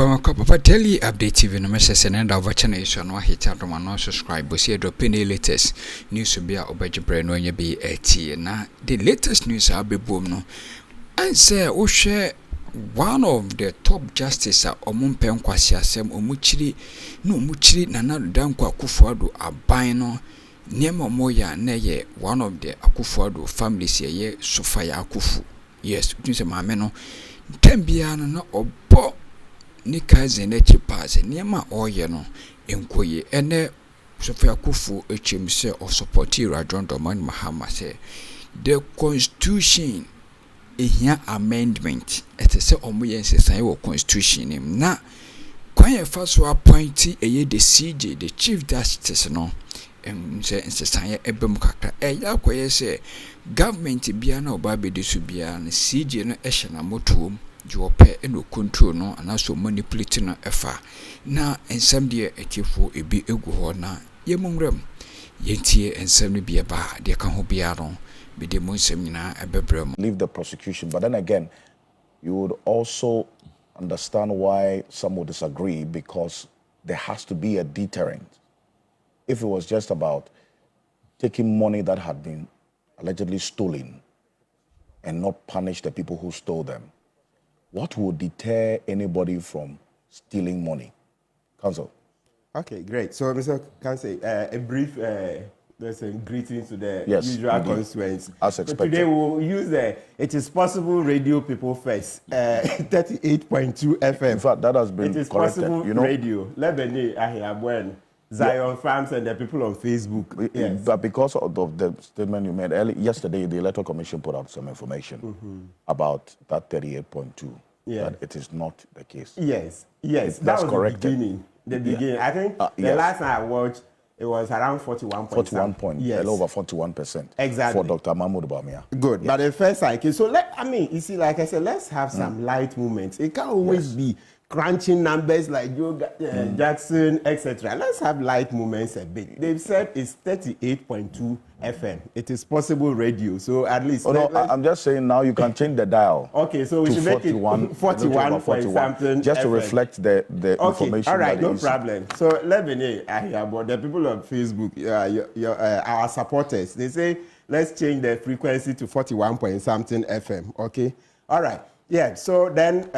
Papa Daily Update TV no message and over channel so no hit Akroma no subscribe but see drop in the latest news be a obejibre no nya be na the latest news be boom no and say o share one of the top justice omumpe nkwasi asem omuchiri no omuchiri nana dankwa Akufo aban no niema moya na ye one of the Akufo families ye Sophia Akufo yes you say maame no tembia no obo ni kaze na chipaze niema oye no enkoye ene Sophia Akufo echemse o support Radon Mahama say the constitution ehia amendment etese omoye nsesan wo constitution nim na kwanye faso appointee eye the CJ the chief justice no nsesan ebem kakra eya koye se government bia na oba bedesu bia na CJ no ehye na motom jope eno control no anaso manipulate no efa na ensam de ekefo ebi egu ho na yemumrem yentie ensam no bia ba de ka ho bia no. Leave the prosecution, but then again, you would also understand why some would disagree because there has to be a deterrent. If it was just about taking money that had been allegedly stolen and not punish the people who stole them, what would deter anybody from stealing money? Counsel. Okay, great. So, Mr. Counsel, a brief there's a greeting to the usual constituents. As expected. So today we'll use It Is Possible Radio People First, 38.2 FM. In fact, that has been It Is corrected. Possible Radio. Lebeni Ahiabwen, Zion Farms and the people on Facebook. Yes. But because of the statement you made yesterday, the Electoral Commission put out some information about that 38.2. Yeah. That it is not the case. Yes. That's corrected. The beginning. I think the last time I watched, it was around 41 point. Yes. Over 41%. Exactly. For Dr. Mahmoud Bamia. Good. Yeah. But the first cycle, so you see, like I said, let's have some light movements. It can't always be crunching numbers like Joe Jackson, etc. Let's have light movements a bit. They've said it's 38.2 FM. It is possible radio. So at least. I'm just saying now you can change the dial. Okay, so we should make it 41 point something. Just to FM. Reflect the information. All right, no problem. So let me know about the people on Facebook, our supporters. They say let's change the frequency to 41 point something FM. Okay, all right. Yeah, so then,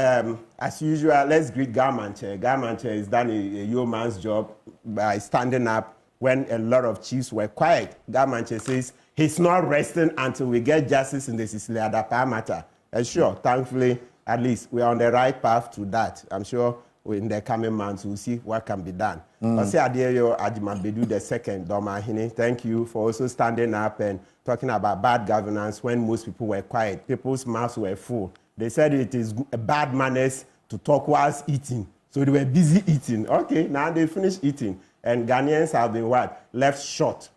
as usual, let's greet Garmanche. Garmanche has done a yeoman's job by standing up when a lot of chiefs were quiet. Garmanche says he's not resting until we get justice in the Sicily Adapa matter. And sure, thankfully, at least we are on the right path to that. I'm sure in the coming months we'll see what can be done. Ose Adeyo Ajimabedu II, thank you for also standing up and talking about bad governance when most people were quiet. People's mouths were full. They said it is a bad manners to talk whilst eating. So they were busy eating. Okay, now they finished eating. And Ghanaians have been what? Left short.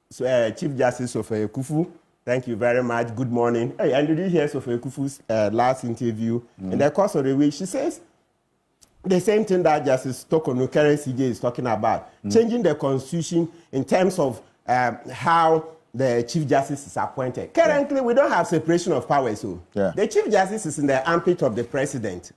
So Chief Justice Sophia Akufo, thank you very much. Good morning. Hey, and did you hear Sophia Akufo's last interview? In the course of the week, she says the same thing that Justice Tokono CJ is talking about. Changing the constitution in terms of how the Chief Justice is appointed. Currently, we don't have separation of powers. So the Chief Justice is in the armpit of the President.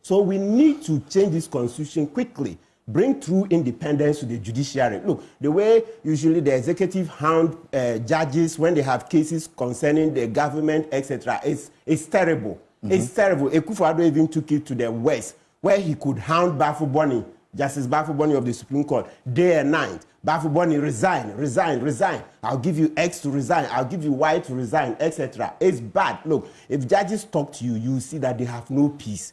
So we need to change this constitution quickly. Bring true independence to the judiciary. Look, the way usually the executive hound judges when they have cases concerning the government, etc., it's terrible. It's terrible. Akufo even took it to the West, where he could hound Bafuboni, Justice Bafuboni of the Supreme Court, day and night. Bafuboni, resign. I'll give you X to resign. I'll give you Y to resign, etc. It's bad. Look, if judges talk to you, you see that they have no peace.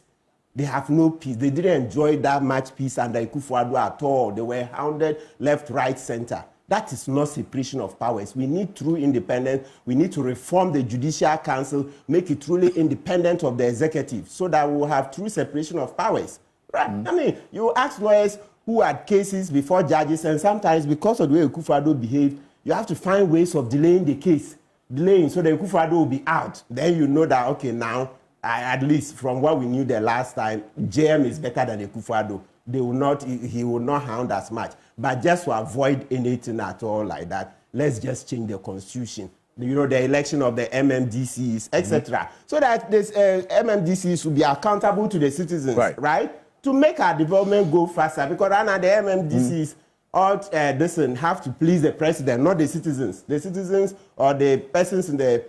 They have no peace. They didn't enjoy that much peace under Akufo at all. They were hounded left, right, center. That is not separation of powers. We need true independence. We need to reform the Judicial Council, make it truly independent of the executive so that we will have true separation of powers. Right? You ask lawyers who had cases before judges, and sometimes because of the way Akufo behaved, you have to find ways of delaying the case. Delaying so that Akufo will be out. Then you know that, okay, now, at least from what we knew the last time, JM is better than Akufo. He will not hound as much. But just to avoid anything at all like that, let's just change the constitution. The election of the MMDCs, etc. So that this MMDCs will be accountable to the citizens, right? to make our development go faster, because right now the MMDCs all have to please the president, not the citizens. The citizens or the persons in the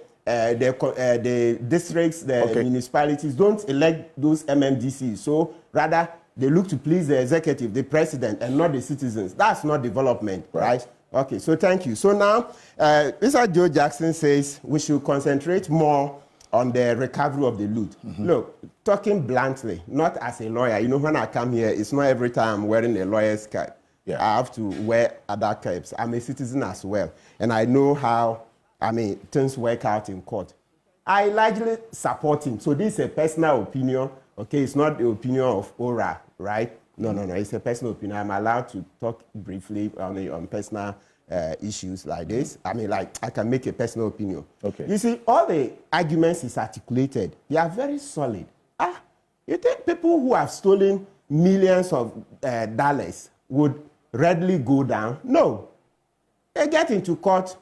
districts, the municipalities don't elect those MMDCs. So rather, they look to please the executive, the president, and not the citizens. That's not development, right? Okay, so thank you. So now, Mr. Joe Jackson says we should concentrate more on the recovery of the loot. Look, talking bluntly, not as a lawyer, you know, when I come here, it's not every time I'm wearing a lawyer's cap. Yeah. I have to wear other caps. I'm a citizen as well, and I know how, things work out in court. I largely support him. So this is a personal opinion, okay? It's not the opinion of ORA, right? No, it's a personal opinion. I'm allowed to talk briefly on personal issues like this. I can make a personal opinion. Okay. You see, all the arguments is articulated. They are very solid. You think people who have stolen millions of dollars would readily go down? No. They get into court.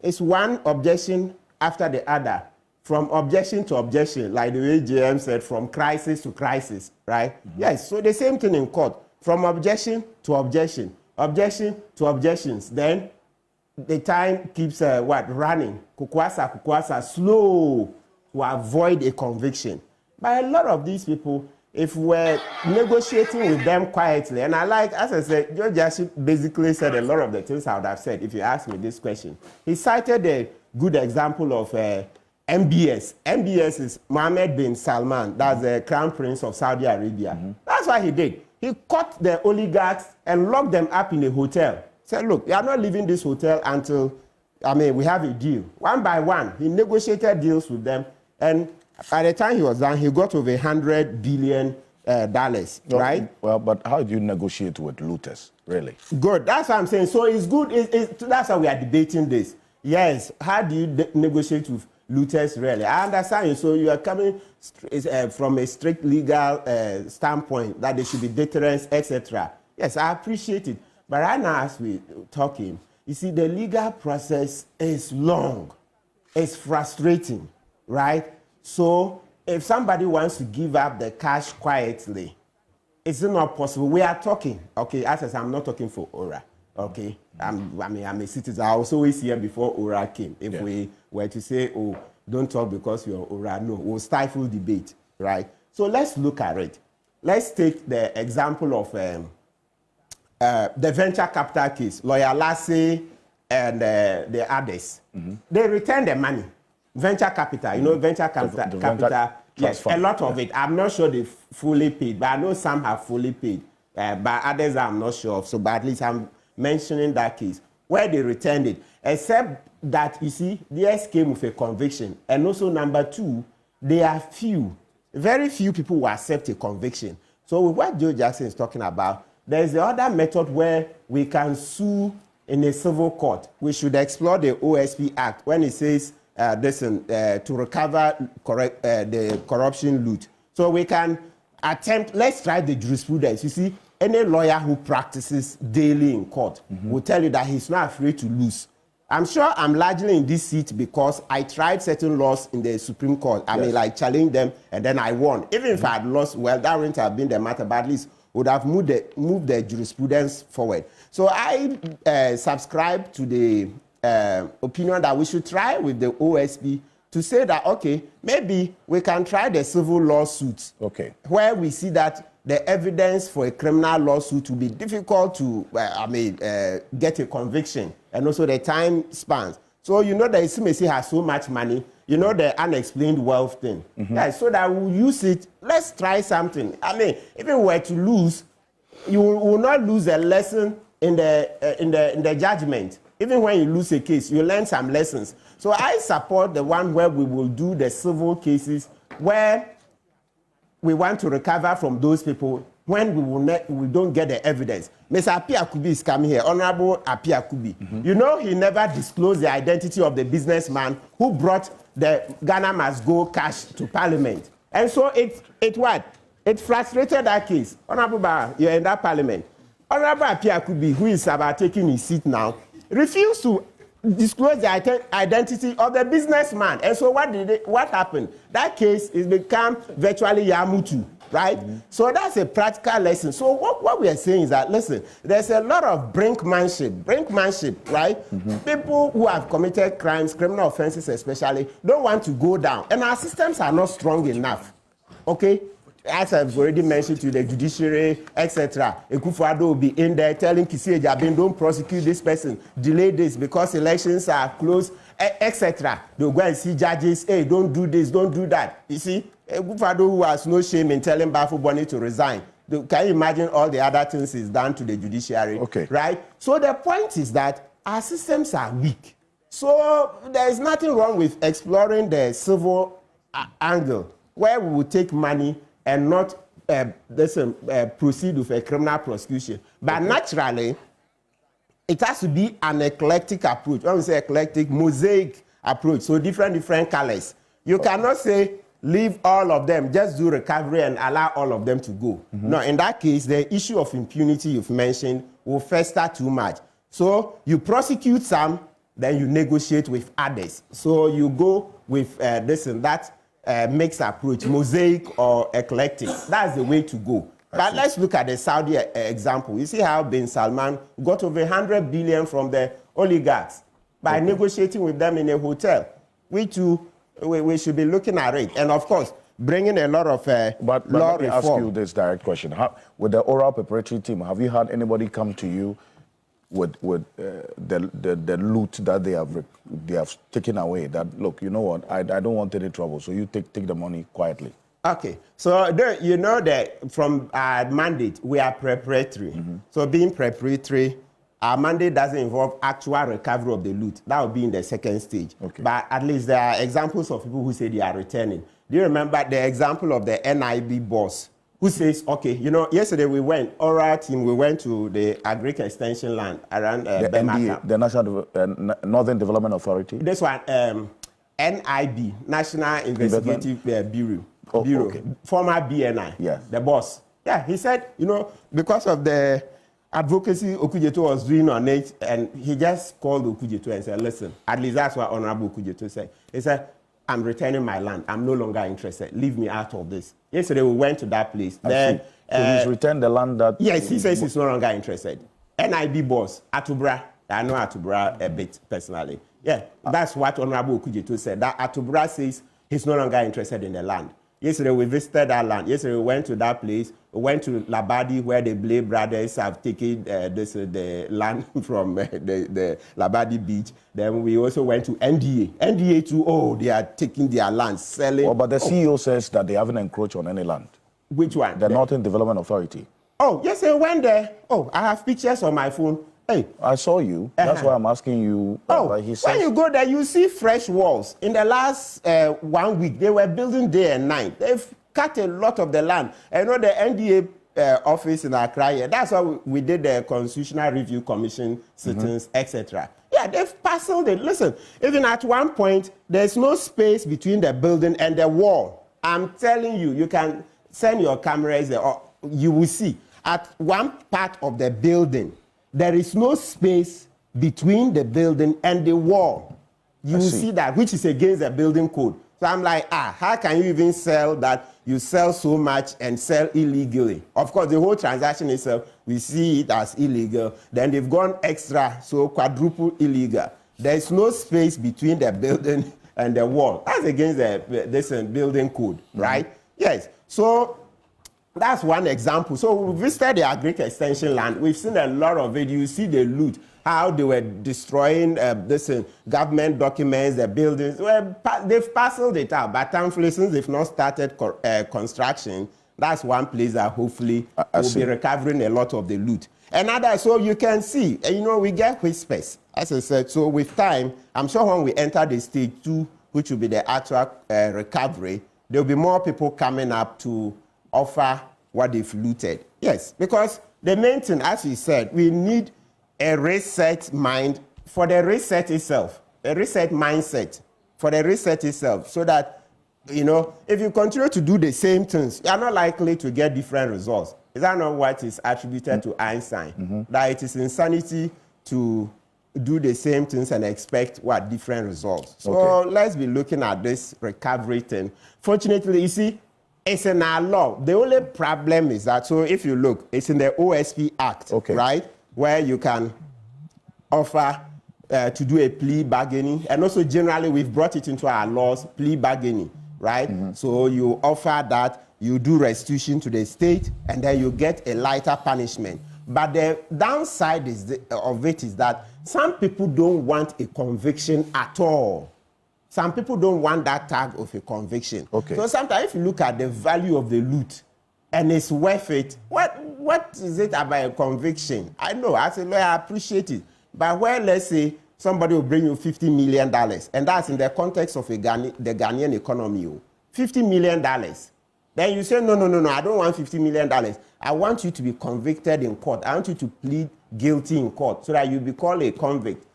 It's one objection after the other. From objection to objection, like the way JM said, from crisis to crisis, right? Yes, so the same thing in court. From objection to objection, objection to objections. Then the time keeps running. Kukwasa, slow to avoid a conviction. But a lot of these people, if we're negotiating with them quietly, and as I said, Joe Jackson basically said a lot of the things I would have said if you asked me this question. He cited a good example of MBS. MBS is Mohammed bin Salman. That's the Crown Prince of Saudi Arabia. That's what he did. He caught the oligarchs and locked them up in a hotel. Said, look, you are not leaving this hotel until, we have a deal. One by one, he negotiated deals with them. And by the time he was done, he got over $100 billion, right? Well, but how do you negotiate with looters, really? Good. That's what I'm saying. So it's good. That's how we are debating this. Yes. How do you negotiate with looters, really? I understand you. So you are coming from a strict legal standpoint that there should be deterrence, etc. Yes, I appreciate it. But right now, as we're talking, you see, the legal process is long. It's frustrating, right? So if somebody wants to give up the cash quietly, it's not possible. We are talking, okay? As I said, I'm not talking for ORA, okay? I'm a citizen. I was always here before ORA came. If we were to say, oh, don't talk because you're ORA, no, we'll stifle debate, right? So let's look at it. Let's take the example of the venture capital case, Lawyer Lassie and the others. They returned the money. Venture capital, you know, venture capital, yes, a lot of it. I'm not sure they fully paid, but I know some have fully paid. But others I'm not sure of. So, but at least I'm mentioning that case where they returned it. Except that, you see, theirs came with a conviction. And also, number two, there are very few people who accept a conviction. So, with what Joe Jackson is talking about, there's the other method where we can sue in a civil court. We should explore the OSP Act when it says to recover the corruption loot. So we can attempt, let's try the jurisprudence. You see, any lawyer who practices daily in court will tell you that he's not afraid to lose. I'm sure I'm largely in this seat because I tried certain laws in the Supreme Court. Challenge them, and then I won. Even if I had lost, well, that wouldn't have been the matter, but at least would have moved the jurisprudence forward. So I subscribe to the opinion that we should try with the OSP to say that, okay, maybe we can try the civil lawsuits. Okay. Where we see that the evidence for a criminal lawsuit will be difficult to, get a conviction, and also the time spans. So you know that Isimesi has so much money, you know, the unexplained wealth thing. Yeah, so that we'll use it. Let's try something. If we were to lose, you will not lose a lesson in the judgment. Even when you lose a case, you learn some lessons. So I support the one where we will do the civil cases where we want to recover from those people when we don't get the evidence. Mr. Api Akubi is coming here, Honorable Api Akubi. You know, he never disclosed the identity of the businessman who brought the Ghana Must Go cash to Parliament. And so it frustrated that case. Honorable Bar, you're in that Parliament. Honorable Api Akubi, who is about taking his seat now, refused to disclose the identity of the businessman. And so what happened? That case is become virtually Yamutu. right? So that's a practical lesson. So what we are saying is that, listen, there's a lot of brinkmanship, right? People who have committed crimes, criminal offenses especially, don't want to go down. And our systems are not strong enough, okay? As I've already mentioned to the judiciary, etc. Akufo will be in there telling Kesi don't prosecute this person, delay this because elections are close, etc. They'll go and see judges, hey, don't do this, don't do that. You see, Akufo who has no shame in telling Bafo Bonny to resign. Can you imagine all the other things he's done to the judiciary? Okay. Right? So the point is that our systems are weak. So there is nothing wrong with exploring the civil angle where we will take money and not proceed with a criminal prosecution. But naturally, it has to be an eclectic approach. When we say eclectic, mosaic approach, so different colors. You cannot say, leave all of them, just do recovery and allow all of them to go. No, in that case, the issue of impunity you've mentioned will fester too much. So you prosecute some, then you negotiate with others. So you go with this and that, mixed approach, mosaic or eclectic. That's the way to go. But let's look at the Saudi example. You see how bin Salman got over 100 billion from the oligarchs by negotiating with them in a hotel. We should be looking at it. And of course, bringing a lot of but law let me reform. ask you this direct question. With the oral preparatory team, have you had anybody come to you with the loot that they have taken away? That, look, you know what, I don't want any trouble, so you take the money quietly. Okay, so you know that from our mandate we are preparatory. So being preparatory, our mandate doesn't involve actual recovery of the loot. That will be in the second stage. Okay. But at least there are examples of people who say they are returning. Do you remember the example of the NIB boss who says, okay, you know, yesterday we went to the Agric Extension land around the NDA, the National Northern Development Authority. This one, NIB, National Investigative Bureau. Bureau. Okay. Former BNI. Yes. The boss. Yeah, he said, you know, because of the advocacy Okujeto was doing on it, and he just called Okujeto and said, listen, at least that's what Honorable Okujeto said. He said, I'm returning my land. I'm no longer interested. Leave me out of this. Yesterday we went to that place. Then, so he's returned the land that... Yes, he says he's no longer interested. NIB boss, Atubra. I know Atubra a bit personally. Yeah, that's what Honorable Okujeto said. That Atubra says he's no longer interested in the land. Yesterday we visited that land. Yesterday we went to that place. We went to Labadi where the Blay brothers have taken the land from the Labadi beach. Then we also went to NDA. NDA too, oh, they are taking their land, selling. Oh, but the CEO says that they haven't encroached on any land. Which one? The Northern Development Authority. Oh, yes, I went there. Oh, I have pictures on my phone. Hey. I saw you. That's why I'm asking you. He says, when you go there, you see fresh walls. In the last 1 week, they were building day and night. They've cut a lot of the land. I know the NDA office in Accra, that's why we did the Constitutional Review Commission sittings, etc. Yeah, they've parceled it. Listen, even at one point, there's no space between the building and the wall. I'm telling you, you can send your cameras there, or you will see. At one part of the building, there is no space between the building and the wall. You will see that, which is against the building code. So I'm like, how can you even sell that? You sell so much and sell illegally. Of course, the whole transaction itself, we see it as illegal. Then they've gone extra, so quadruple illegal. There's no space between the building and the wall. That's against the building code, right? Yes. So that's one example. So we visited the Agric Extension land. We've seen a lot of it. You see the loot, how they were destroying government documents, the buildings. Well, they've parceled it out. But thankfully, since they've not started construction, that's one place that hopefully will be recovering a lot of the loot. Another, so you can see, you know, we get whispers, as I said. So with time, I'm sure when we enter the stage 2, which will be the actual recovery, there will be more people coming up to offer what they've looted. Yes, because the main thing, as you said, we need a reset mind for the reset itself, a reset mindset for the reset itself, so that, you know, if you continue to do the same things, you are not likely to get different results. Is that not what is attributed to Einstein? That it is insanity to do the same things and expect what different results. So let's be looking at this recovery thing. Fortunately, you see, It's in our law. The only problem is that, so if you look, it's in the OSP Act, right? Where you can offer to do a plea bargaining. And also generally, we've brought it into our laws, plea bargaining, right? So you offer that, you do restitution to the state, and then you get a lighter punishment. But the downside of it is that some people don't want a conviction at all. Some people don't want that tag of a conviction. So sometimes if you look at the value of the loot and it's worth it, what is it about a conviction? I know, as a lawyer, I appreciate it. But where, let's say, somebody will bring you $50 million, and that's in the context of the Ghanaian economy, $50 million. Then you say, no, I don't want $50 million. I want you to be convicted in court. I want you to plead guilty in court so that you be called a convict.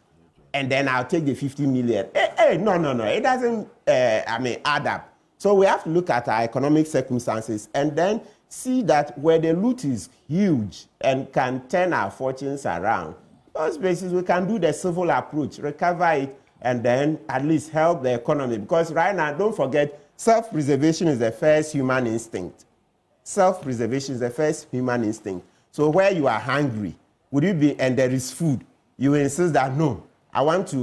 And then I'll take the 50 million. No. It doesn't, add up. So we have to look at our economic circumstances and then see that where the loot is huge and can turn our fortunes around, those places we can do the civil approach, recover it, and then at least help the economy. Because right now, don't forget, self-preservation is the first human instinct. Self-preservation is the first human instinct. So where you are hungry, would you be, and there is food, you insist that no,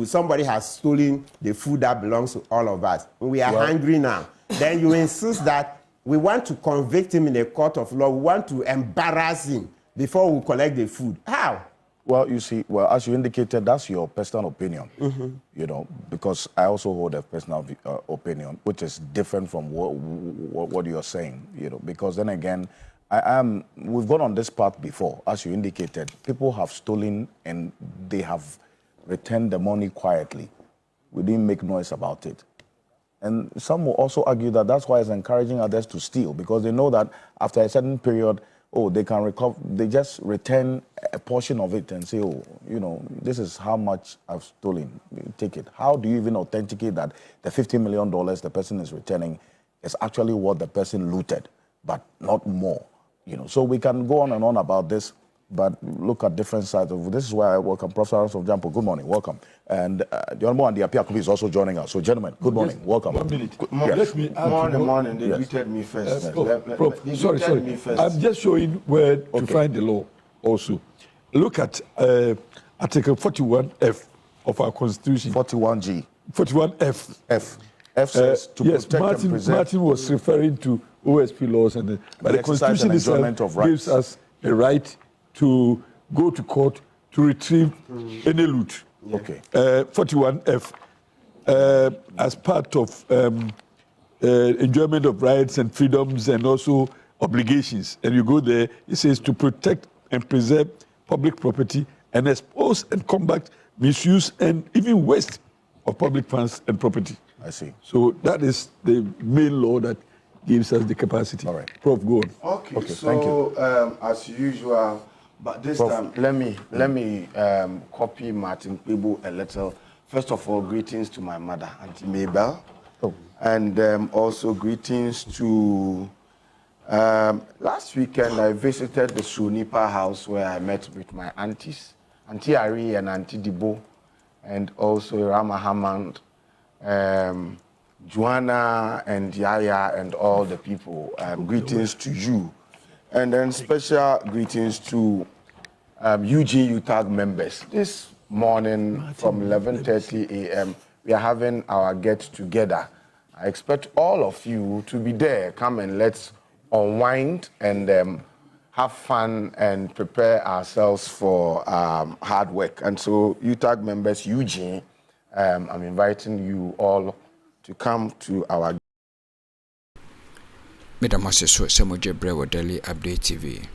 somebody has stolen the food that belongs to all of us. We are hungry now. Then you insist that we want to convict him in a court of law. We want to embarrass him before we collect the food. How? Well, you see, as you indicated, that's your personal opinion, you know, because I also hold a personal opinion, which is different from what you're saying, you know, because then again, we've gone on this path before, as you indicated. People have stolen and they have returned the money quietly. We didn't make noise about it. And some will also argue that that's why it's encouraging others to steal, because they know that after a certain period, they can recover, they just return a portion of it and say, you know, this is how much I've stolen, take it. How do you even authenticate that the $50 million the person is returning is actually what the person looted, but not more, you know? So we can go on and on about this, but look at different sides of this. Is why I welcome Professor of Jampo. Good morning, welcome. And the Honorable and the Akufo is also joining us. So, gentlemen, good morning, welcome. 1 minute. Yes. Let me add morning. They greeted me first. Sorry. Me first. I'm just showing where to find the law. Also, look at Article 41F of our Constitution. 41G. 41F. F says to yes, protect and preserve. Martin was referring to OSP laws, but the Constitution itself gives us a right to go to court to retrieve any loot. Okay. 41F, as part of enjoyment of rights and freedoms and also obligations. And you go there, it says to protect and preserve public property and expose and combat misuse and even waste of public funds and property. I see. So that is the main law that gives us the capacity. All right. Prof, go on. Okay, so thank you. As usual, but this Prof, time let me copy Martin Kpebu a little. First of all, greetings to my mother, Auntie Mabel, and also greetings to. Last weekend, I visited the Sunipa house where I met with my aunties, Auntie Ari and Auntie Dibo, and also Rama Hammond, Joanna and Yaya and all the people. Greetings to you. And then special greetings to Eugene UTAG members. This morning from 11:30 a.m., we are having our get-together. I expect all of you to be there. Come and let's unwind and have fun and prepare ourselves for hard work. And so, UTAG members, Eugene, I'm inviting you all to come to our. Madam Assessor Samuel Jebre Daily Update TV.